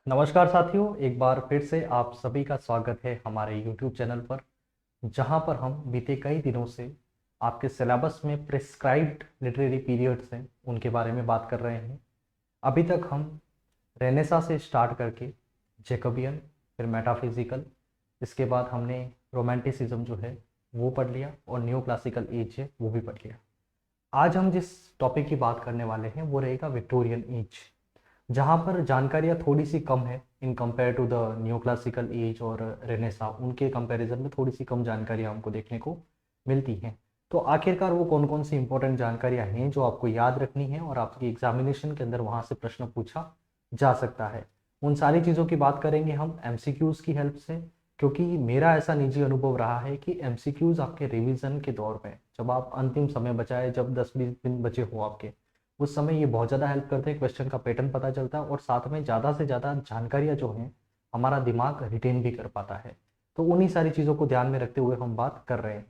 नमस्कार साथियों, एक बार फिर से आप सभी का स्वागत है हमारे YouTube चैनल पर, जहां पर हम बीते कई दिनों से आपके सिलेबस में प्रिस्क्राइब्ड लिटरेरी पीरियड्स हैं उनके बारे में बात कर रहे हैं। अभी तक हम रेनेसा से स्टार्ट करके जैकोबियन, फिर मेटाफिजिकल, इसके बाद हमने रोमांटिसिज्म जो है वो पढ़ लिया और न्यू क्लासिकल एज है वो भी पढ़ लिया। आज हम जिस टॉपिक की बात करने वाले हैं वो रहेगा विक्टोरियन एज, जहाँ पर जानकारियाँ थोड़ी सी कम है in compare to the new classical age और रेनेसा। उनके कंपैरिजन में थोड़ी सी कम जानकारियाँ हमको देखने को मिलती हैं। तो आखिरकार वो कौन कौन सी इंपॉर्टेंट जानकारियाँ हैं जो आपको याद रखनी है और आपकी एग्जामिनेशन के अंदर वहाँ से प्रश्न पूछा जा सकता है, उन सारी चीज़ों की बात करेंगे हम एमसीक्यूज़ की हेल्प से। क्योंकि मेरा ऐसा निजी अनुभव रहा है कि एमसीक्यूज़ आपके रिवीजन के दौर में, जब आप अंतिम समय बचाए, जब 10-20 दिन बचे हो आपके, उस समय ये बहुत ज़्यादा हेल्प करते हैं। क्वेश्चन का पैटर्न पता चलता है और साथ में ज़्यादा से ज़्यादा जानकारियाँ जो हैं हमारा दिमाग रिटेन भी कर पाता है। तो उन्हीं सारी चीज़ों को ध्यान में रखते हुए हम बात कर रहे हैं।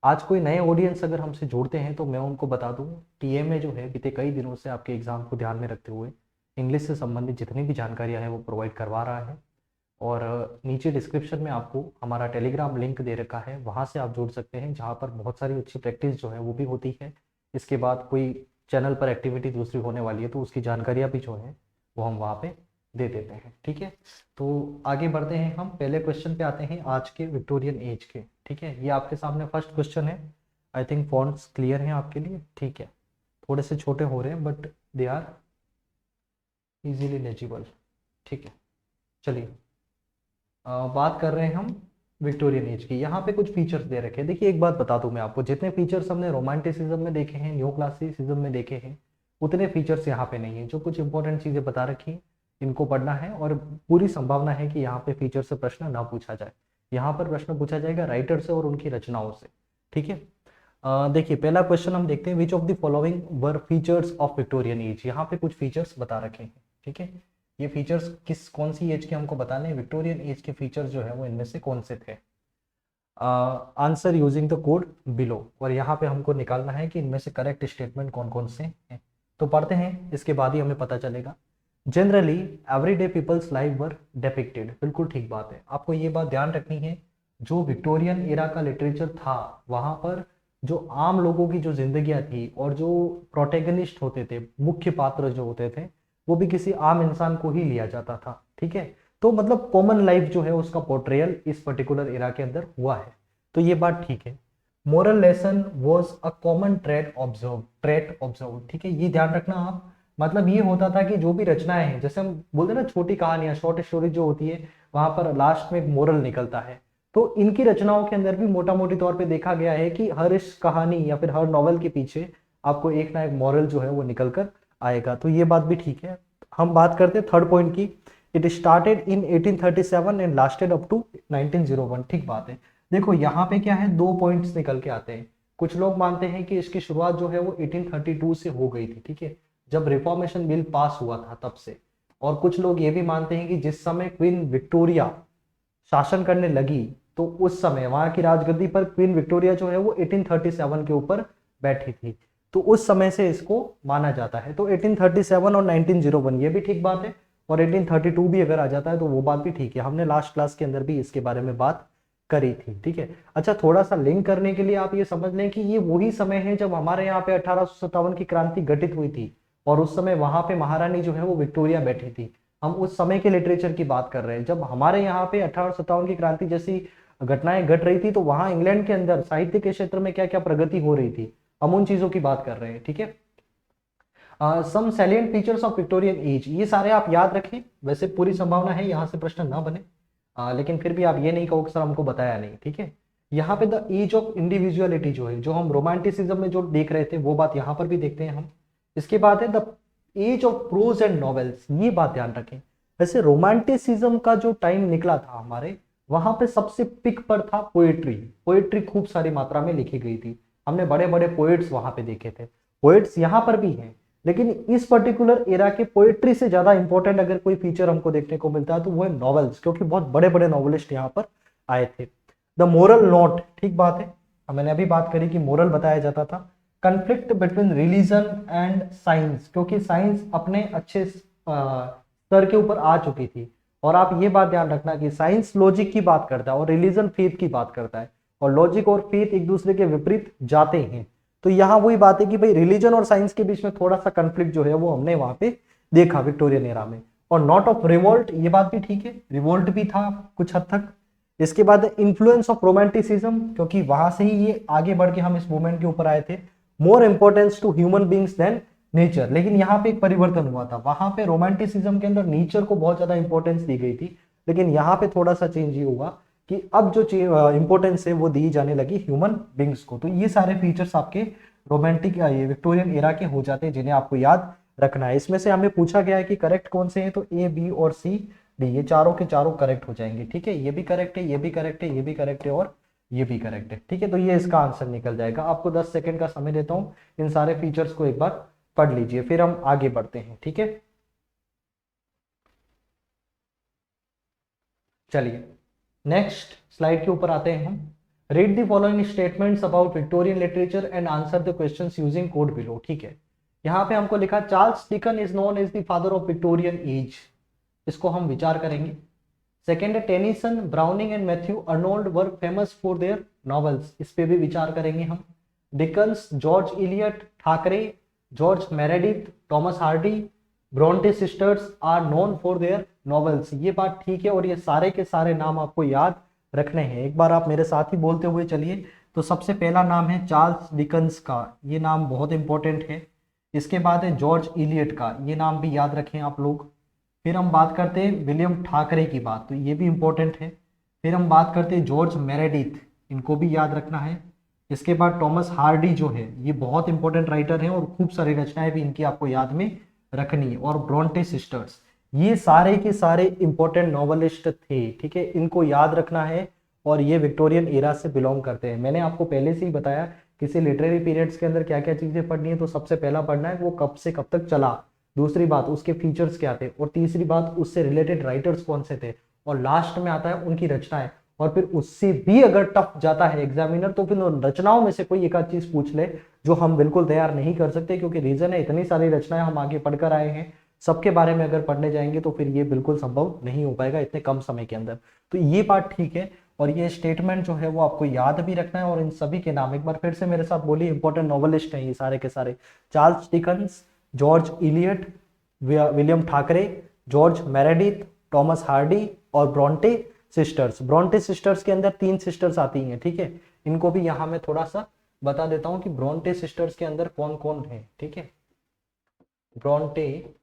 आज कोई नए ऑडियंस अगर हमसे जुड़ते हैं तो मैं उनको बता दूं, टीएमए जो है बीते कई दिनों से आपके एग्ज़ाम को ध्यान में रखते हुए इंग्लिश से संबंधित जितनी भी जानकारियाँ हैं वो प्रोवाइड करवा रहा है। और नीचे डिस्क्रिप्शन में आपको हमारा टेलीग्राम लिंक दे रखा है, वहाँ से आप जुड़ सकते हैं, जहाँ पर बहुत सारी अच्छी प्रैक्टिस जो है वो भी होती है। इसके बाद कोई चैनल पर एक्टिविटी दूसरी होने वाली है तो उसकी जानकारियाँ भी जो है वो हम वहाँ पे दे देते हैं। ठीक है, तो आगे बढ़ते हैं। हम पहले क्वेश्चन पे आते हैं आज के विक्टोरियन एज के। ठीक है, ये आपके सामने फर्स्ट क्वेश्चन है। आई थिंक फॉन्ट्स क्लियर हैं आपके लिए। ठीक है, थोड़े से छोटे हो रहे हैं but they are easily legible. ठीक है, चलिए बात कर रहे हैं हम विक्टोरियन एज की। यहाँ पे कुछ फीचर्स दे रखे हैं। देखिए, एक बात बता दूं मैं आपको, जितने फीचर्स हमने रोमांटिसिज्म में देखे हैं, न्यू क्लासिसिज्म में देखे हैं, उतने फीचर्स यहाँ पे नहीं है। जो कुछ इंपॉर्टेंट चीज़ें बता रखी हैं इनको पढ़ना है और पूरी संभावना है कि यहाँ पे फीचर से प्रश्न ना पूछा जाए। यहाँ पर प्रश्न पूछा जाएगा राइटर से और उनकी रचनाओं से। ठीक है, देखिए पहला क्वेश्चन हम देखते हैं, विच of the following were features of Victorian as. यहाँ पे कुछ फीचर्स बता रखे हैं। ठीक है, ये फीचर्स कौन सी एज के हमको बताने हैं, विक्टोरियन एज के फीचर्स जो है वो इनमें से कौन से थे। Answer using the code below, और यहाँ पे हमको निकालना है कि इनमें से करेक्ट स्टेटमेंट कौन कौन से हैं। तो पढ़ते हैं, इसके बाद ही हमें पता चलेगा। जनरली एवरीडे पीपल्स लाइफ वर डेपिक्टेड, बिल्कुल ठीक बात है। आपको ये बात ध्यान रखनी है, जो विक्टोरियन एरा का लिटरेचर था वहाँ पर जो आम लोगों की जो जिंदगियाँ थी और जो प्रोटेगनिस्ट होते थे, मुख्य पात्र जो होते थे, वो भी किसी आम इंसान को ही लिया जाता था। ठीक है, तो मतलब कॉमन लाइफ जो है उसका पोर्ट्रेयल इस पर्टिकुलर एरा के अंदर हुआ है, तो ये बात ठीक है। Moral lesson was a common trait observe. ठीक है, ये ध्यान रखना आप। मतलब ये होता था कि जो भी रचनाएं हैं, जैसे हम बोलते हैं ना छोटी कहानियां, शॉर्ट स्टोरी जो होती है, वहां पर लास्ट में एक मोरल निकलता है। तो इनकी रचनाओं के अंदर भी मोटा मोटी तौर पे देखा गया है कि हर इस कहानी या फिर हर नॉवल के पीछे आपको एक ना एक मॉरल जो है वो निकल कर आएगा। तो ये बात भी ठीक है। हम बात करते हैं थर्ड पॉइंट की। It started in 1837 and lasted up to 1901। ठीक बात है। देखो यहाँ पे क्या है, दो पॉइंट्स निकल के आते हैं। कुछ लोग मानते हैं कि इसकी शुरुआत जो है वो 1832 से हो गई थी। ठीक है, जब रिफॉर्मेशन बिल पास हुआ था तब से। और कुछ लोग ये भी मानते हैं कि जिस समय क्वीन विक्टोरिया शासन करने लगी तो उस समय वहां की राजगद्दी पर क्वीन विक्टोरिया जो है वो 1837 के ऊपर बैठी थी, तो उस समय से इसको माना जाता है। तो 1837 और 1901 ये भी ठीक बात है, और 1832 भी अगर आ जाता है तो वो बात भी ठीक है। हमने लास्ट क्लास के अंदर भी इसके बारे में बात करी थी। ठीक है, अच्छा थोड़ा सा लिंक करने के लिए आप ये समझ लें कि ये वही समय है जब हमारे यहाँ पे 1857 की क्रांति घटित हुई थी, और उस समय वहां पे महारानी जो है वो विक्टोरिया बैठी थी। हम उस समय के लिटरेचर की बात कर रहे हैं, जब हमारे यहाँ पे 1857 की क्रांति जैसी घटनाएं घट रही थी तो वहां इंग्लैंड के अंदर साहित्य के क्षेत्र में क्या क्या प्रगति हो रही थी, हम उन चीजों की बात कर रहे हैं। ठीक है, some salient features of Victorian age, ये सारे आप याद रखें। वैसे पूरी संभावना है यहाँ से प्रश्न ना बने, लेकिन फिर भी आप ये नहीं कहो कि सर हमको बताया नहीं। ठीक है, यहाँ पे द एज ऑफ इंडिविजुअलिटी जो है, जो हम रोमांटिसिज्म में जो देख रहे थे वो बात यहाँ पर भी देखते हैं हम। इसके बाद है the age of prose and novels, ये बात ध्यान रखें। वैसे रोमांटिसिज्म का जो टाइम निकला था हमारे, वहां पे सबसे पिक पर था पोएट्री। पोएट्री खूब सारी मात्रा में लिखी गई थी, हमने बड़े बड़े पोएट्स वहां पे देखे थे। पोएट्स यहाँ पर भी हैं, लेकिन इस पर्टिकुलर एरा के पोएट्री से ज्यादा इंपॉर्टेंट अगर कोई फीचर हमको देखने को मिलता है तो वो है नॉवेल्स, क्योंकि बहुत बड़े बड़े नॉवेलिस्ट यहाँ पर आए थे। द मोरल नोट, ठीक बात है, मैंने अभी बात करी कि मोरल बताया जाता था। Conflict between religion and science, क्योंकि साइंस अपने अच्छे स्तर के ऊपर आ चुकी थी, और आप ये बात ध्यान रखना कि साइंस लॉजिक की बात करता है और रिलीजन फेथ की बात करता है, और लॉजिक और फेथ एक दूसरे के विपरीत जाते हैं। तो यहाँ वही बात है कि भाई रिलीजन और साइंस के बीच में थोड़ा सा कंफ्लिक्ट जो है वो हमने वहां पे देखा विक्टोरियन एरा में। और नॉट ऑफ रिवोल्ट, ये बात भी ठीक है, रिवोल्ट भी था कुछ हद तक। इसके बाद इन्फ्लुएंस ऑफ रोमांटिसिज्म, क्योंकि वहां से ही ये आगे बढ़ के हम इस मूवमेंट के ऊपर आए थे। More importance to human beings than nature, लेकिन यहाँ पे एक परिवर्तन हुआ था। वहां पे रोमांटिसिज्म के अंदर नेचर को बहुत ज्यादा इंपॉर्टेंस दी गई थी, लेकिन यहाँ पे थोड़ा सा चेंज ये हुआ कि अब जो इंपॉर्टेंस है वो दी जाने लगी ह्यूमन बींग्स को। तो ये सारे फीचर्स आपके रोमांटिक ये विक्टोरियन एरा के हो जाते हैं, जिन्हें आपको याद रखना है। इसमें से हमें पूछा गया है कि करेक्ट कौन से हैं, तो ए, बी और सी, डी, ये चारों के चारों करेक्ट हो जाएंगे। ठीक है, ये भी करेक्ट है, ये भी करेक्ट है, ये भी करेक्ट है और ये भी करेक्ट है। ठीक है, तो ये इसका आंसर निकल जाएगा। आपको 10 सेकंड का समय देता हूं, इन सारे फीचर्स को एक बार पढ़ लीजिए, फिर हम आगे बढ़ते हैं। ठीक है, चलिए नेक्स्ट स्लाइड के ऊपर आते हैं हम। Read the following statements about Victorian literature and answer the questions using code below. ठीक है, यहाँ पे हमको लिखा Charles Dicken is known as the father of Victorian age, इसको हम विचार करेंगे। सेकेंड है Tennyson, Browning and Matthew Arnold were famous for their novels, इस पे भी विचार करेंगे हम। Dickens, George Eliot, Thackeray, George Meredith, Thomas Hardy, Bronte sisters are known for their novels, ये बात ठीक है। और ये सारे के सारे नाम आपको याद रखने हैं, एक बार आप मेरे साथ ही बोलते हुए चलिए। तो सबसे पहला नाम है चार्ल्स डिकन्स का, ये नाम बहुत इंपॉर्टेंट है। इसके बाद है जॉर्ज इलियट का, ये नाम भी याद रखें आप लोग। फिर हम बात करते हैं विलियम ठाकरे की बात, तो ये भी इंपॉर्टेंट है। फिर हम बात करते हैं जॉर्ज मेरेडिथ, इनको भी याद रखना है। इसके बाद टॉमस हार्डी जो है, ये बहुत इंपॉर्टेंट राइटर हैं और खूब सारी रचनाएं भी इनकी आपको याद में रखनी है। और ब्रोंटे सिस्टर्स, ये सारे के सारे इंपॉर्टेंट नॉवलिस्ट थे। ठीक है, इनको याद रखना है और ये विक्टोरियन एरा से बिलोंग करते हैं। मैंने आपको पहले से ही बताया किसी लिटरेरी पीरियड्स के अंदर क्या क्या चीजें पढ़नी है। तो सबसे पहला पढ़ना है वो कब से कब तक चला, दूसरी बात उसके फीचर्स क्या थे, और तीसरी बात उससे रिलेटेड राइटर्स कौन से थे, और लास्ट में आता है उनकी रचनाएं। और फिर उससे भी अगर टफ जाता है एग्जामिनर तो फिर रचनाओं में से कोई एक आध चीज पूछ ले, जो हम बिल्कुल तैयार नहीं कर सकते, क्योंकि रीजन है इतनी सारी रचनाएं हम आगे पढ़कर आए हैं, सबके बारे में अगर पढ़ने जाएंगे तो फिर ये बिल्कुल संभव नहीं हो पाएगा इतने कम समय के अंदर। तो ये बात ठीक है, और ये स्टेटमेंट जो है वो आपको याद भी रखना है। और इन सभी के नाम एक बार फिर से मेरे साथ बोलिए, इंपॉर्टेंट नॉवलिस्ट हैं ये सारे के सारे। Charles Dickens, George Elliot, William Thackeray, George Meredith, Thomas Hardy और ब्रोंटे सिस्टर्स। ब्रोंटे सिस्टर्स के अंदर 3 सिस्टर्स आती हैं। ठीक है, इनको भी यहां मैं थोड़ा सा बता देता हूं कि ब्रोंटे सिस्टर्स के अंदर कौन कौन है। ठीक है, ब्रोंटे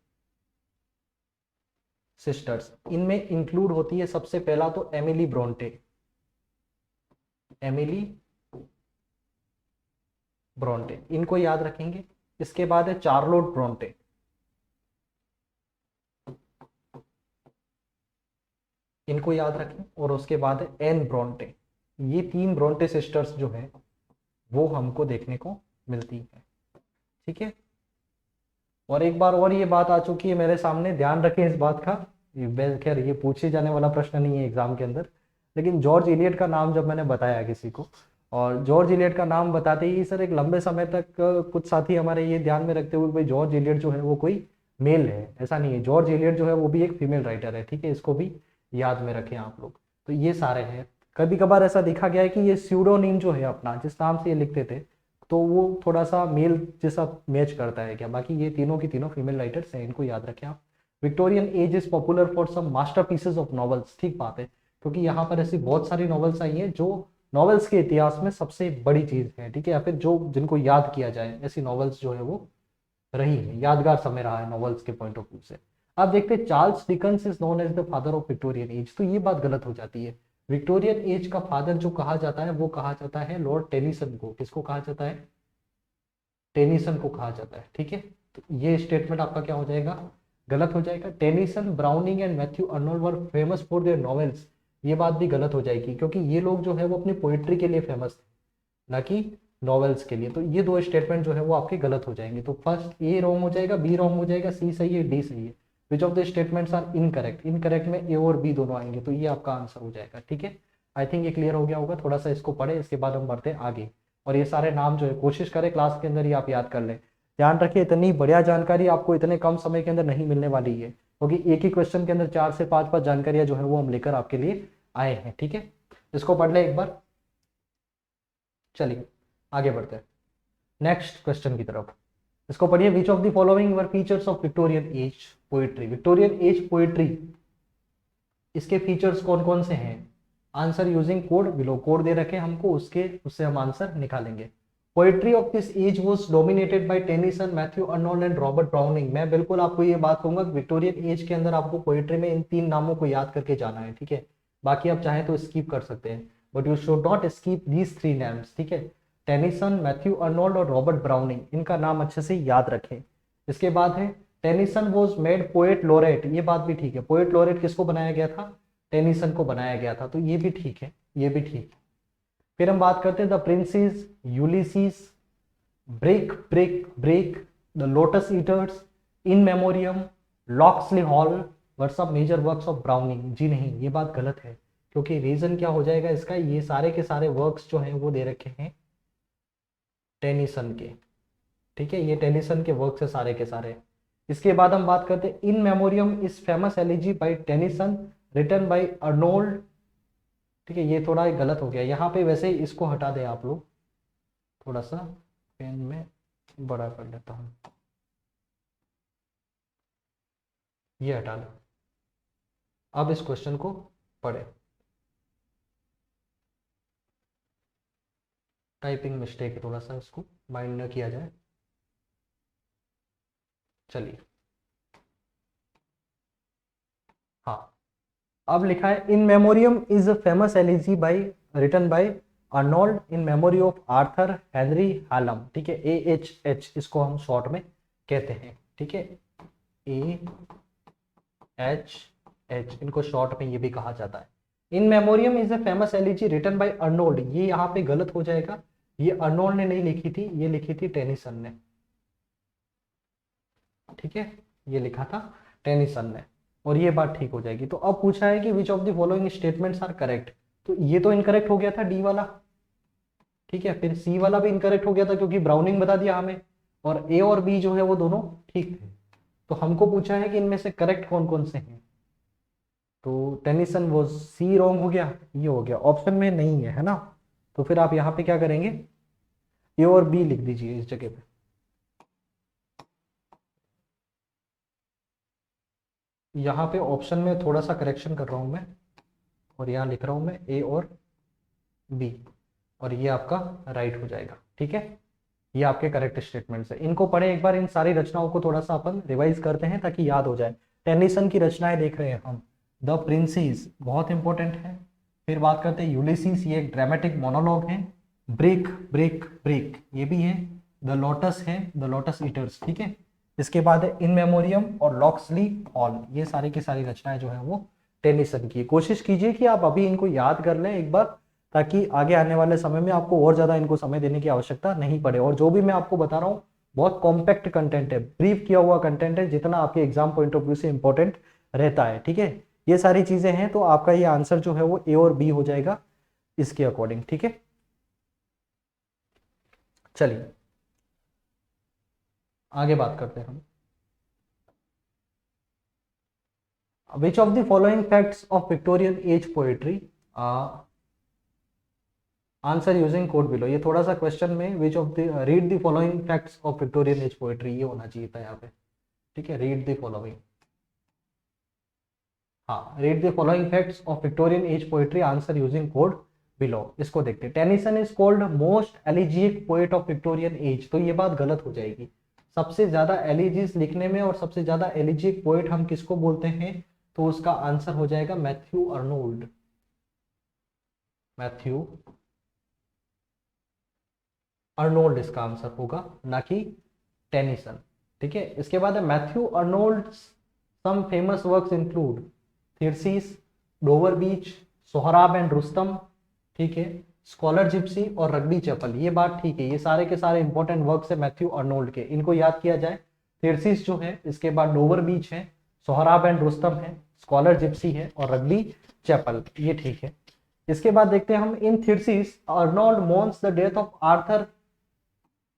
सिस्टर्स, इनमें इंक्लूड होती है सबसे पहला तो एमिली ब्रोंटे, एमिली ब्रोंटे, इनको याद रखेंगे। इसके बाद है चार्लोट ब्रोंटे, इनको याद रखें। और उसके बाद है एन ब्रोंटे। ये 3 ब्रोंटे सिस्टर्स जो है वो हमको देखने को मिलती है। ठीक है, और एक बार और ये बात आ चुकी है मेरे सामने, ध्यान रखें इस बात का। खैर ये पूछे जाने वाला प्रश्न नहीं है एग्जाम के अंदर, लेकिन जॉर्ज इलियट का नाम जब मैंने बताया किसी को, और जॉर्ज इलियट का नाम बताते ही सर एक लंबे समय तक कुछ साथी हमारे ये ध्यान में रखते हुए भाई जॉर्ज इलियट जो है वो कोई मेल है, ऐसा नहीं है। जॉर्ज इलियट जो है वो भी एक फीमेल राइटर है। ठीक है, इसको भी याद में रखें आप लोग। तो ये सारे हैं। कभी कभार ऐसा देखा गया है कि ये स्यूडोनीम जो है अपना, जिस नाम से ये लिखते थे, तो वो थोड़ा सा मेल जैसा मैच करता है क्या। बाकी ये तीनों की तीनों फीमेल राइटर्स हैं, इनको याद रखें आप। Victorian age is popular for some masterpieces of novels, ठीक बात है, क्योंकि यहाँ पर ऐसी बहुत सारी नॉवेल्स आई हैं जो नॉवेल्स के इतिहास में सबसे बड़ी चीज है। ठीक है, या फिर जो जिनको याद किया जाए, ऐसी नॉवेल्स जो है वो रही है, यादगार समय रहा है नॉवेल्स के पॉइंट ऑफ व्यू से। आप देखते हैं Charles Dickens is known as the father of Victorian age, तो ये बात गलत हो जाती है। विक्टोरियन एज का फादर जो कहा जाता है वो कहा जाता है लॉर्ड टेनिसन को। किसको कहा जाता है? टेनिसन को कहा जाता है। ठीक है, तो ये स्टेटमेंट आपका क्या हो जाएगा? गलत हो जाएगा। Tennyson, Browning and Matthew Arnold were famous for their novels, ये बात भी गलत हो जाएगी, क्योंकि ये लोग जो है वो अपनी पोइट्री के लिए फेमस थे, ना कि नॉवेल्स के लिए। तो ये 2 स्टेटमेंट जो है वो आपके गलत हो जाएंगे। तो फर्स्ट ए रॉन्ग हो जाएगा, बी रॉन्ग हो जाएगा, सी सही है, डी सही है। Which of the statements are incorrect? Incorrect में ए और बी दोनों आएंगे, तो ये आपका आंसर हो जाएगा। ठीक है, आई थिंक ये क्लियर हो गया होगा। थोड़ा सा इसको पढ़े, इसके बाद हम बढ़ते हैं आगे। और ये सारे नाम जो है कोशिश करें क्लास के अंदर ही आप याद कर लें। ध्यान रखिए, इतनी बढ़िया जानकारी आपको इतने कम समय के अंदर नहीं मिलने वाली है। क्योंकि एक ही क्वेश्चन के अंदर 4 से 5 जानकारियां जो है वो हम लेकर आपके लिए आए हैं। ठीक है, इसको पढ़ ले एक बार। चलिए आगे बढ़ते हैं नेक्स्ट क्वेश्चन की तरफ। इसको पढ़िए, which of the following were features of Victorian age poetry. Victorian age poetry, इसके फीचर्स कौन कौन से हैं? Answer using code below, code दे रखे हमको, उससे हम आंसर निकालेंगे। Poetry of this age was dominated by Tennyson, Matthew Arnold and Robert Browning. मैं बिल्कुल आपको ये बात कहूंगा कि विक्टोरियन एज के अंदर आपको पोएट्री में इन 3 नामों को याद करके जाना है। ठीक है, बाकी आप चाहें तो स्किप कर सकते हैं, but you should not skip these 3 names. ठीक है, टेनिसन, मैथ्यू अर्नोल्ड और रॉबर्ट ब्राउनिंग, इनका नाम अच्छे से याद रखें। इसके बाद है Tennyson was made poet laureth, ये बात भी ठीक है। पोएट लोरेट किसको बनाया गया था? टेनिसन को बनाया गया था, तो ये भी ठीक है, ये भी ठीक है। फिर हम बात करते हैं the Princess, Ulysses, Break Break Break, the Lotus Eaters, In Memoriam, Locksley Hall were सब मेजर वर्क्स ऑफ ब्राउनिंग। जी नहीं, ये बात गलत है, क्योंकि रीजन क्या हो जाएगा इसका, ये सारे के सारे वर्क्स जो हैं वो दे रखे हैं टेनिसन के। ठीक है, ये टेनिसन के वर्क्स है सारे के सारे। इसके बाद हम बात करते हैं In Memoriam is famous elegy by Tennyson written by Arnold. ठीक है, ये थोड़ा गलत हो गया यहाँ पे, वैसे इसको हटा दें आप लोग, थोड़ा सा पेन में बड़ा कर लेता हूँ, ये हटा लो। अब इस क्वेश्चन को पढ़े, टाइपिंग मिस्टेक है थोड़ा सा, इसको माइंड न किया जाए। चलिए, हाँ, अब लिखा है In Memoriam is a famous elegy by written by Arnold in memory of Arthur Henry Hallam. ठीक है, AHH इसको हम शॉर्ट में कहते हैं। ठीक है, AHH इनको शॉर्ट में ये भी कहा जाता है। In Memoriam is a famous elegy written by Arnold, ये यहाँ पे गलत हो जाएगा, ये अर्नोल्ड ने नहीं लिखी थी, ये लिखी थी टेनिसन ने। ठीक है, ये लिखा था टेनिसन ने, और ये बात ठीक हो जाएगी। तो अब पूछा है कि which of the following statements are correct, तो ये तो इनकरेक्ट हो गया था डी वाला। ठीक है, फिर सी वाला भी इनकरेक्ट हो गया था क्योंकि ब्राउनिंग बता दिया हमें, और ए और बी जो है वो दोनों ठीक थे। तो हमको पूछा है कि इनमें से करेक्ट कौन कौन से हैं, तो टेनिसन वो सी रॉन्ग हो गया, ये हो गया, ऑप्शन में नहीं है, है ना। तो फिर आप यहाँ पे क्या करेंगे, ए और बी लिख दीजिए इस जगह पे। यहाँ पे ऑप्शन में थोड़ा सा करेक्शन कर रहा हूँ मैं, और यहाँ लिख रहा हूँ मैं ए और बी, और ये आपका राइट हो जाएगा। ठीक है, ये आपके करेक्ट स्टेटमेंट्स है। इनको पढ़े एक बार, इन सारी रचनाओं को थोड़ा सा अपन रिवाइज करते हैं ताकि याद हो जाए। टेनिसन की रचनाएं देख रहे हैं हम, द प्रिंसेस बहुत इंपॉर्टेंट है। फिर बात करते हैं यूलिसीस, ये एक ड्रामेटिक मोनोलॉग है। ब्रेक ब्रेक ब्रेक ये भी है। द लोटस है, द लोटस ईटर्स। ठीक है, इसके बाद है इन मेमोरियम और लॉक्सली हॉल, ये सारी की सारी रचनाएं जो है वो टेनिसन की। कोशिश कीजिए कि आप अभी इनको याद कर लें एक बार, ताकि आगे आने वाले समय में आपको और ज़्यादा इनको समय देने की आवश्यकता नहीं पड़े। और जो भी मैं आपको बता रहा हूँ बहुत कॉम्पैक्ट कंटेंट है, ब्रीफ किया हुआ कंटेंट है, जितना आपके एग्जाम पॉइंट ऑफ व्यू से इंपॉर्टेंट रहता है। ठीक है, ये सारी चीज़ें हैं, तो आपका ये आंसर जो है वो ए और बी हो जाएगा इसके अकॉर्डिंग। ठीक है, चलिए आगे बात करते हैं हम। Which of the following facts of Victorian age poetry, answer using code below. ये थोड़ा सा क्वेश्चन में which of the read the following facts of Victorian age poetry ये होना चाहिए था यहाँ पे। ठीक है, रीड द फॉलोइंग, हाँ, read the following facts of Victorian age poetry, answer using code below. इसको देखते हैं। Tennyson is called most elegiac poet of Victorian age, तो ये बात गलत हो जाएगी। सबसे ज्यादा एलिजीज लिखने में और सबसे ज्यादा एलिजिक पोएट हम किसको बोलते हैं, तो उसका आंसर हो जाएगा मैथ्यू अर्नोल्ड। मैथ्यू अर्नोल्ड इसका आंसर होगा, ना कि टेनिसन। ठीक है, इसके बाद है Matthew Arnold some famous works include Thyrsis, Dover Beach, Sohrab and Rustum. ठीक है, स्कॉलर जिप्सी और रग्बी चैपल, ये बात ठीक है, ये सारे के सारे इंपॉर्टेंट वर्क्स है मैथ्यू अर्नोल्ड के, इनको याद किया जाए। थीरसिस जो है, इसके बाद डोवर बीच है, सोहराब एंड रुस्तम है, स्कॉलर जिप्सी है और रग्बी चैपल, ये ठीक है। इसके बाद देखते हैं हम in Thyrsis Arnold mourns the death of Arthur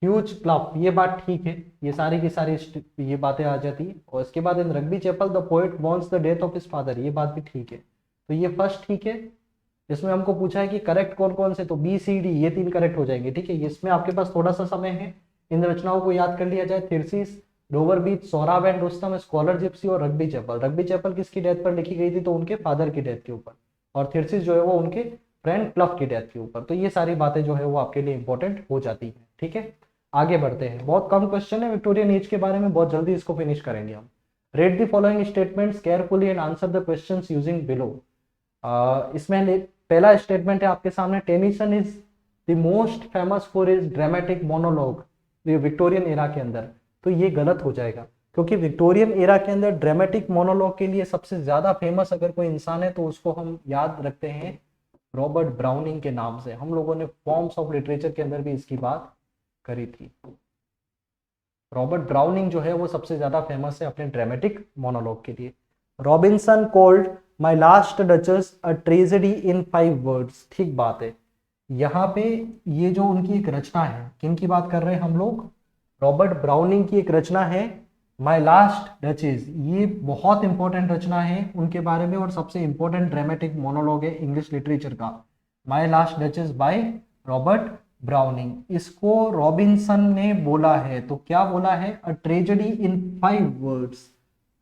Hughes प्लफ, ये बात ठीक है, ये सारी की सारी ये बातें आ जाती है। और इसके बाद in Rugby Chapel the poet wants the death of his father, ये बात भी ठीक है। तो ये फर्स्ट ठीक है। इसमें हमको पूछा है कि करेक्ट कौन कौन से, तो बी सी डी ये 3 करेक्ट हो जाएंगे, ठीक है। इसमें आपके पास थोड़ा सा समय है, इन रचनाओं को याद कर लिया जाए। Thyrsis, Dover Beach, Sohrab and Rustum, Scholar Gypsy और रग्बी चैपल। रग्बी चैपल किसकी डेथ पर लिखी गई थी, तो उनके फादर की डेथ के ऊपर, और थिरसिस जो है वो उनके फ्रेंड प्लफ की डेथ के ऊपर। तो ये सारी बातें जो है वो आपके लिए इंपॉर्टेंट हो जाती है, ठीक है। आगे बढ़ते हैं, बहुत कम क्वेश्चन है विक्टोरियन एज के बारे में, बहुत जल्दी इसको फिनिश करेंगे हम। Read the following statements carefully and answer the questions using below. इसमें पहला स्टेटमेंट है आपके सामने, Tennyson is the most famous for his dramatic monologue Victorian era के अंदर। तो ये गलत हो जाएगा, क्योंकि विक्टोरियन एरा के अंदर ड्रामेटिक मोनोलॉग के लिए सबसे ज्यादा फेमस अगर कोई इंसान है तो उसको हम याद रखते हैं रॉबर्ट ब्राउनिंग के नाम से। हम लोगों ने फॉर्म्स ऑफ लिटरेचर के अंदर भी इसकी बात करी थी। रॉबर्ट ब्राउनिंग जो है वो सबसे ज्यादा फेमस है अपने ड्रामेटिक मोनोलॉग के लिए। Robinson called my Last duchess a tragedy in 5 words, ठीक बात है। यहाँ पे ये जो उनकी एक रचना है, किन की बात कर रहे हैं हम लोग, रॉबर्ट ब्राउनिंग की एक रचना है माई लास्ट डचेस। ये बहुत इंपॉर्टेंट रचना है उनके बारे में, और सबसे इंपॉर्टेंट ड्रामेटिक मोनोलॉग है इंग्लिश लिटरेचर का, माई Last duchess by Robert browning. इसको रॉबिन्सन ने बोला है, तो क्या बोला है, अ ट्रेजेडी इन 5 वर्ड्स,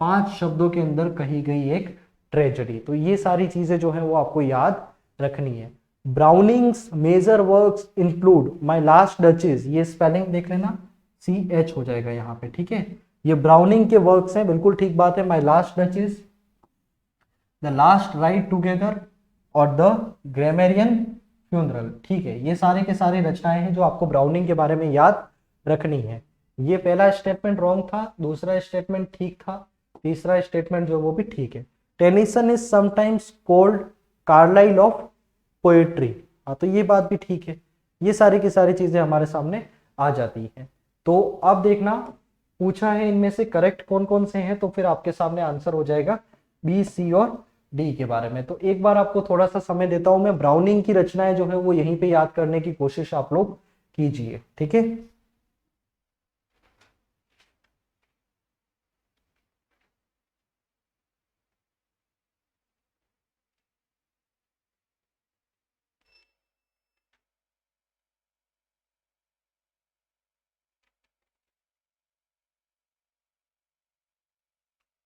5 शब्दों के अंदर कही गई एक ट्रेजेडी। तो ये सारी चीजें जो है वो आपको याद रखनी है। Browning's major works include My Last Duchess, ये स्पेलिंग देख लेना, CH हो जाएगा यहाँ पे, ठीक है। ये ब्राउनिंग के वर्क्स हैं, बिल्कुल ठीक बात है। माई Last duchess, the last ride together और द ग्रामेरियन फ्यूनरल, ठीक है। ये सारे के सारे रचनाएं हैं जो आपको ब्राउनिंग के बारे में याद रखनी है। ये पहला स्टेटमेंट रॉन्ग था, दूसरा स्टेटमेंट ठीक था, तीसरा स्टेटमेंट जो वो भी ठीक है। Tennyson is sometimes called Carlyle of poetry, हाँ तो ये बात भी ठीक है। ये सारी की सारी चीजें हमारे सामने आ जाती हैं। तो अब देखना, पूछा है इनमें से करेक्ट कौन कौन से हैं, तो फिर आपके सामने आंसर हो जाएगा बी, सी और डी के बारे में। तो एक बार आपको थोड़ा सा समय देता हूं मैं, ब्राउनिंग की रचनाएं जो है वो यहीं पे याद करने की कोशिश आप लोग कीजिए, ठीक है।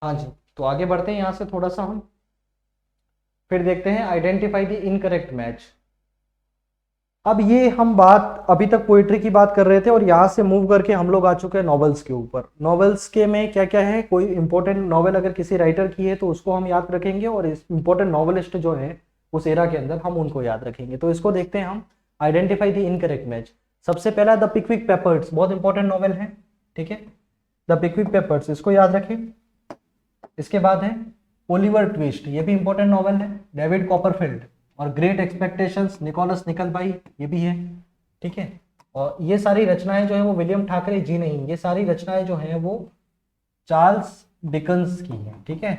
हाँ जी, तो आगे बढ़ते हैं यहाँ से थोड़ा सा हम, फिर देखते हैं आइडेंटिफाई द इनकरेक्ट मैच। अब ये हम बात अभी तक पोइट्री की बात कर रहे थे, और यहाँ से मूव करके हम लोग आ चुके हैं नॉवेल्स के ऊपर। नॉवेल्स के में क्या क्या है, कोई इंपॉर्टेंट नॉवेल अगर किसी राइटर की है तो उसको हम याद रखेंगे, और इंपॉर्टेंट नॉवेलिस्ट जो है उस एरा के अंदर हम उनको याद रखेंगे। तो इसको देखते हैं हम, आइडेंटिफाई द इनकरेक्ट मैच। सबसे पहला द पिकविक पेपर्स, बहुत इंपॉर्टेंट नॉवेल है, ठीक है। द पिकविक पेपर्स, इसको याद रखें। इसके बाद है ओलिवर ट्विस्ट, ये भी इंपॉर्टेंट नॉवेल है, डेविड कॉपरफील्ड। और ग्रेट एक्सपेक्टेशंस, निकोलस निकलबाई, ये भी है, ठीक है। और ये सारी रचनाएं जो है वो विलियम ठाकरे जी नहीं, ये सारी रचनाएं जो हैं वो चार्ल्स डिकन्स की हैं, ठीक है।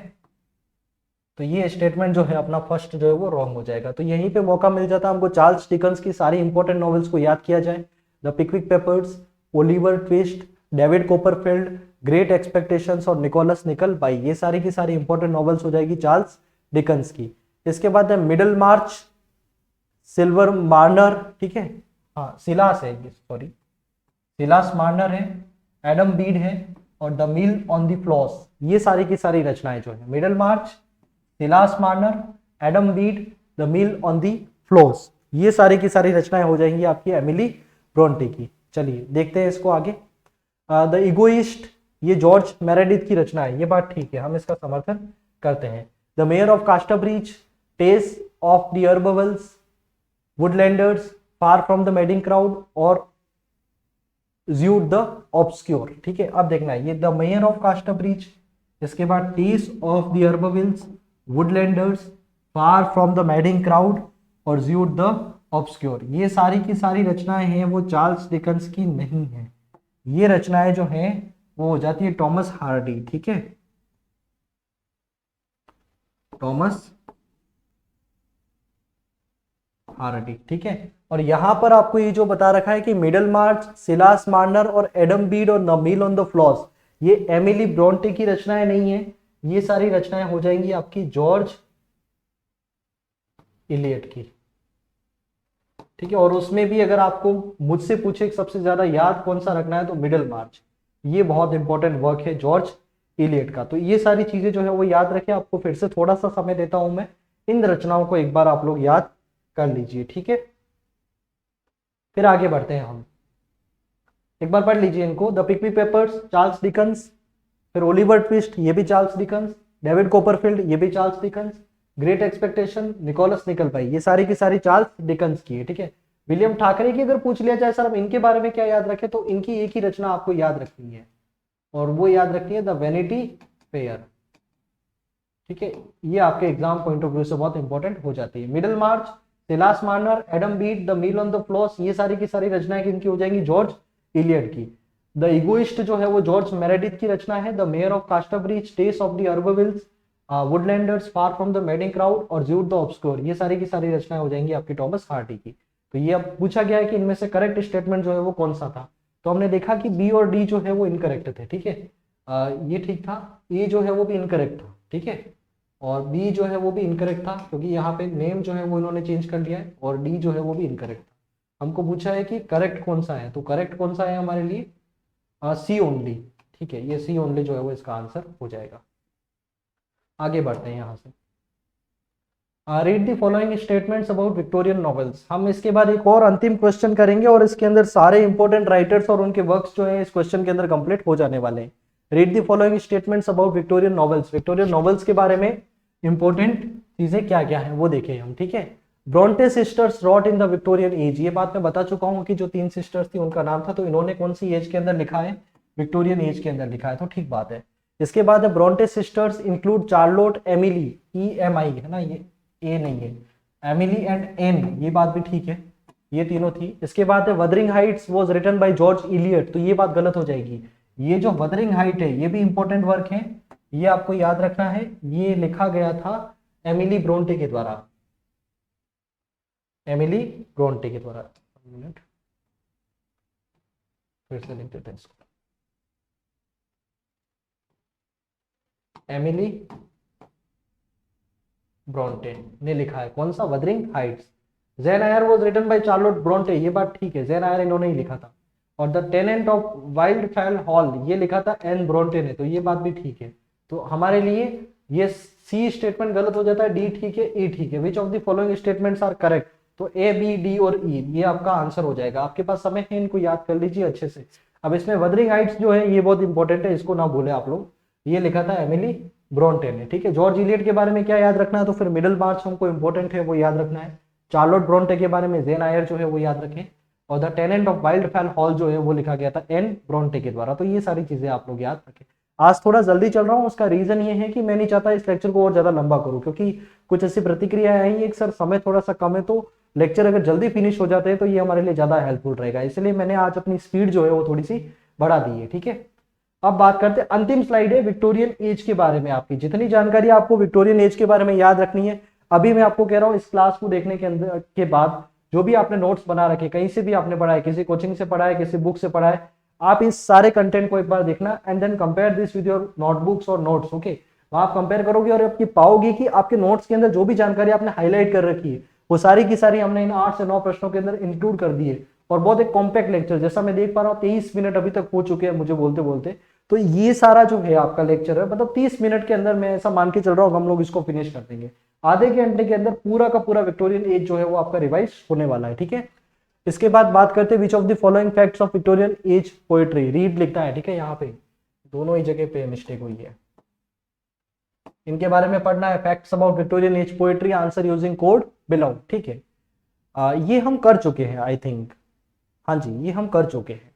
तो ये स्टेटमेंट जो है अपना फर्स्ट जो है वो रॉन्ग हो जाएगा। तो यहीं पे मौका मिल जाता है हमको चार्ल्स डिकन्स की सारी इंपॉर्टेंट नॉवेल्स को याद किया जाए, the Pickwick Papers, Oliver Twist, David Copperfield, Great Expectations और निकोलस निकल बाई, ये सारी की सारी इंपॉर्टेंट नॉवेल्स हो जाएगी चार्ल्स डिकन्स की। इसके बाद है मिडल मार्च, सिल्वर मार्नर, ठीक है, हाँ सिलास है, सॉरी सिलास मार्नर है, एडम बीड है, और the meal on the Floss. ये सारी की सारी रचनाएं जो है, Middlemarch, Silas Marner, Adam Bede, the meal on the Floss, ये सारी की सारी रचनाएं हो जाएंगी आपकी एमिली ब्रोंटे की। चलिए देखते हैं इसको आगे। द इगोइस्ट, ये जॉर्ज मेरेडिथ की रचना है, ये बात ठीक है, हम इसका समर्थन करते हैं। The mayor of Casterbridge, Tess of the d'Urbervilles, Woodlanders, far from the madding crowd, और ज्यूड द ऑब्सक्योर, ठीक है। अब देखना है, ये द मेयर ऑफ कास्टब्रिज, इसके बाद Tess of the d'Urbervilles, Woodlanders, far from the madding crowd, और ज्यूड द ऑब्सक्योर, ये सारी की सारी रचनाएं हैं वो चार्ल्स डिकन्स की नहीं है। ये रचनाएं जो हैं वो हो जाती है टॉमस हार्डी, ठीक है, टॉमस हार्डी, ठीक है। और यहाँ पर आपको ये जो बता रखा है कि मिडल मार्च, सिलास मार्नर और एडम बीड और नमील ऑन द फ्लॉस, ये एमिली ब्रोंटे की रचनाएं नहीं है, ये सारी रचनाएं हो जाएंगी आपकी जॉर्ज इलियट की, ठीक है। और उसमें भी अगर आपको मुझसे पूछे सबसे ज्यादा याद कौन सा रखना है तो मिडल मार्च, ये बहुत इंपॉर्टेंट वर्क है जॉर्ज इलियट का। तो ये सारी चीजें जो है वो याद रखें, आपको फिर से थोड़ा सा समय देता हूं मैं, इन रचनाओं को एक बार आप लोग याद कर लीजिए, ठीक है। फिर आगे बढ़ते हैं हम, एक बार पढ़ लीजिए इनको। The Pickwick Papers, Charles Dickens. फिर ओलिवर ट्विस्ट, ये भी चार्ल्स डिकन्स। डेविड कोपरफील्ड, ये भी Charles Dickens. Great Expectation, Nicholas Nickleby, ये सारी की सारी चार्ल्स डिकन्स की है, ठीक है। विलियम ठाकरे की अगर पूछ लिया जाए सर अब इनके बारे में क्या याद रखें, तो इनकी एक ही रचना आपको याद रखनी है, और वो याद रखनी है द वैनिटी फेयर, ठीक है। ये आपके एग्जाम पॉइंट ऑफ व्यू से बहुत इंपॉर्टेंट हो जाती है। Middlemarch, Silas Marner, Adam Bede, the meal on the Floss, ये सारी की सारी रचनाएं किनकी हो जाएंगी, जॉर्ज इलियट की। द इगोइस्ट जो है वो जॉर्ज मेरेडिथ की रचना है। The mayor of Casterbridge, Tess of the Urbervilles, woodlanders, far from the madding crowd और ज्यूड द ऑब्सक्योर, ये सारी की सारी रचनाएं हो जाएंगी आपकी टॉमस हार्डी की। तो ये अब पूछा गया है कि इनमें से करेक्ट स्टेटमेंट जो है वो कौन सा था, तो हमने देखा कि बी और डी जो है वो इनकरेक्ट थे, ठीक है। ये ठीक था, ए जो है वो भी इनकरेक्ट था, ठीक है, और बी जो है वो भी इनकरेक्ट था क्योंकि यहाँ पे नेम जो है वो इन्होंने चेंज कर लिया है, और डी जो है वो भी इनकरेक्ट था। हमको पूछा है कि करेक्ट कौन सा है, तो करेक्ट कौन सा है हमारे लिए, सी ओनली, ठीक है, ये सी ओनली जो है वो इसका आंसर हो जाएगा। आगे बढ़ते हैं यहाँ से। Read the following statements about Victorian novels. हम इसके बाद एक और अंतिम क्वेश्चन करेंगे और इसके अंदर सारे इंपॉर्टेंट राइटर्स और उनके वर्क्स जो है इस क्वेश्चन के अंदर कंप्लीट हो जाने वाले हैं। Read the following statements about Victorian novels. Victorian novels के बारे में इंपॉर्टेंट चीजें क्या क्या है वो देखें हम, ठीक है। Bronte sisters wrote in the Victorian age, ये बात मैं बता चुका हूँ कि जो 3 सिस्टर्स थी उनका नाम था, तो इन्होंने कौन सी एज के अंदर लिखा है, विक्टोरियन एज के अंदर लिखा है, तो ठीक बात है। इसके बाद Brontë sisters include Charlotte, Emily, EMI है ना, ये ए नहीं है, एमिली एंड एन, ये बात भी ठीक है, ये तीनों थी। इसके बाद Wuthering Heights was written by George Eliot, तो ये बात गलत हो जाएगी। ये जो वदरिंग हाइट है ये भी इंपॉर्टेंट वर्क है, ये आपको याद रखना है, ये लिखा गया था एमिली ब्रोंटे के द्वारा, एमिली ब्रोंटे के द्वारा। मिनट, फिर से लिख देते हैं इसको, एमिली ब्रोंटे ने लिखा है, कौन सा, Wuthering Heights. Jane Eyre was written by Charlotte Bronte, ये बात ठीक है, जेन आयर इन्होंने ही लिखा था। और द टेनेंट ऑफ वाइल्डफेल हॉल, ये लिखा था एन ब्रोंटे ने, तो ये बात भी ठीक है। तो हमारे लिए ये सी स्टेटमेंट गलत हो जाता है, डी ठीक है, ई ठीक है। Which of the following statements are correct, तो ए, बी, डी और ई, ये आपका आंसर हो जाएगा। आपके पास समय है, इनको याद कर लीजिए अच्छे से। अब इसमें वदरिंग हाइट्स जो है ये बहुत इंपॉर्टेंट है, इसको ना भूले आप लोग, ये लिखा था एमिली ब्रोंटे ने, ठीक है। जॉर्ज इलियट के बारे में क्या याद रखना है, तो फिर मिडल मार्च हमको इंपॉर्टेंट है वो याद रखना है। चार्लोट ब्रोंटे के बारे में जेन आयर जो है वो याद रखें, और द टेनेंट ऑफ वाइल्डफेल हॉल जो है वो लिखा गया था एन ब्रोंटे के द्वारा। तो ये सारी चीजें आप लोग याद रखें। आज थोड़ा जल्दी चल रहा हूँ, उसका रीजन ये है कि मैं नहीं चाहता इस लेक्चर को और ज्यादा लंबा करूँ, क्योंकि कुछ ऐसी प्रतिक्रिया आई है कि सर समय थोड़ा सा कम है, तो लेक्चर अगर जल्दी फिनिश हो जाते हैं तो ये हमारे लिए ज्यादा हेल्पफुल रहेगा, इसलिए मैंने आज अपनी स्पीड जो है वो थोड़ी सी बढ़ा दी है, ठीक है। अब बात करते हैं, अंतिम स्लाइड है विक्टोरियन एज के बारे में। आपकी जितनी जानकारी आपको विक्टोरियन एज के बारे में याद रखनी है, अभी मैं आपको कह रहा हूँ इस क्लास को देखने के अंदर के बाद जो भी आपने नोट्स बना रखे, कहीं से भी आपने पढ़ा है, किसी कोचिंग से पढ़ा है, किसी बुक से पढ़ा है, आप इस सारे कंटेंट को एक बार देखना and then compare this with your notebooks और नोट्स, ओके। वहां आप कंपेयर करोगे और आपकी पाओगे कि आपके नोट्स के अंदर जो भी जानकारी आपने हाईलाइट कर रखी है वो सारी की सारी हमने इन 8 से 9 प्रश्नों के अंदर इंक्लूड कर दी है। और बहुत एक कॉम्पैक्ट लेक्चर, जैसा मैं देख पा रहा हूँ 23 मिनट अभी तक हो चुके हैं मुझे बोलते बोलते, तो ये सारा जो है आपका लेक्चर है, मतलब 30 मिनट के अंदर मैं ऐसा मान के चल रहा हूँ हम लोग इसको फिनिश कर देंगे। आधे घंटे के अंदर पूरा का पूरा विक्टोरियन एज जो है वो आपका रिवाइज होने वाला है, ठीक है। इसके बाद बात करते हैं विच of the following facts of Victorian age poetry. Read लिखता है, ठीक है, यहाँ पे दोनों ही जगह पे मिस्टेक हुई है, इनके बारे में पढ़ना है। Facts about Victorian age poetry, answer using code below, ठीक है। ये हम कर चुके हैं आई थिंक, हाँ जी ये हम कर चुके हैं,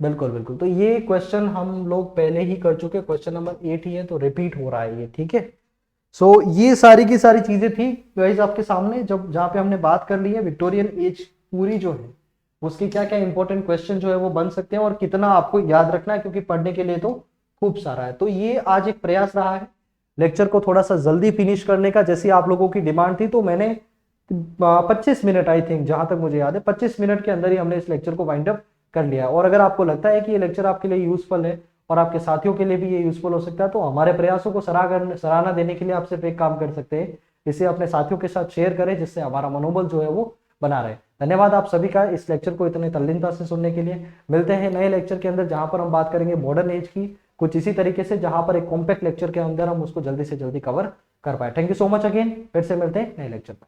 बिल्कुल बिल्कुल। तो ये क्वेश्चन हम लोग पहले ही कर चुके, क्वेश्चन नंबर 8 ही है, तो रिपीट हो रहा है ये, ठीक है। सो ये सारी की सारी चीजें थी गाइस आपके सामने, जब जहाँ पे हमने बात कर ली है विक्टोरियन एज पूरी जो है उसकी क्या क्या इंपॉर्टेंट क्वेश्चन जो है वो बन सकते हैं और कितना आपको याद रखना है, क्योंकि पढ़ने के लिए तो खूब सारा है। तो ये आज एक प्रयास रहा है लेक्चर को थोड़ा सा जल्दी फिनिश करने का, जैसी आप लोगों की डिमांड थी, तो मैंने 25 मिनट आई थिंक, जहां तक मुझे याद है 25 मिनट के अंदर ही हमने इस लेक्चर को वाइंड अप कर लिया। और अगर आपको लगता है कि ये लेक्चर आपके लिए यूजफुल है और आपके साथियों के लिए भी ये यूजफुल हो सकता है, तो हमारे प्रयासों को सराहना देने के लिए आप सिर्फ एक काम कर सकते हैं, इसे अपने साथियों के साथ शेयर करें, जिससे हमारा मनोबल जो है वो बना रहे। धन्यवाद आप सभी का इस लेक्चर को इतने तल्लीनता से सुनने के लिए। मिलते हैं नए लेक्चर के अंदर, जहां पर हम बात करेंगे मॉडर्न एज की, कुछ इसी तरीके से, जहां पर एक कॉम्पैक्ट लेक्चर के अंदर हम उसको जल्दी से जल्दी कवर कर पाए। Thank you so much again, फिर से मिलते हैं नए लेक्चर पर।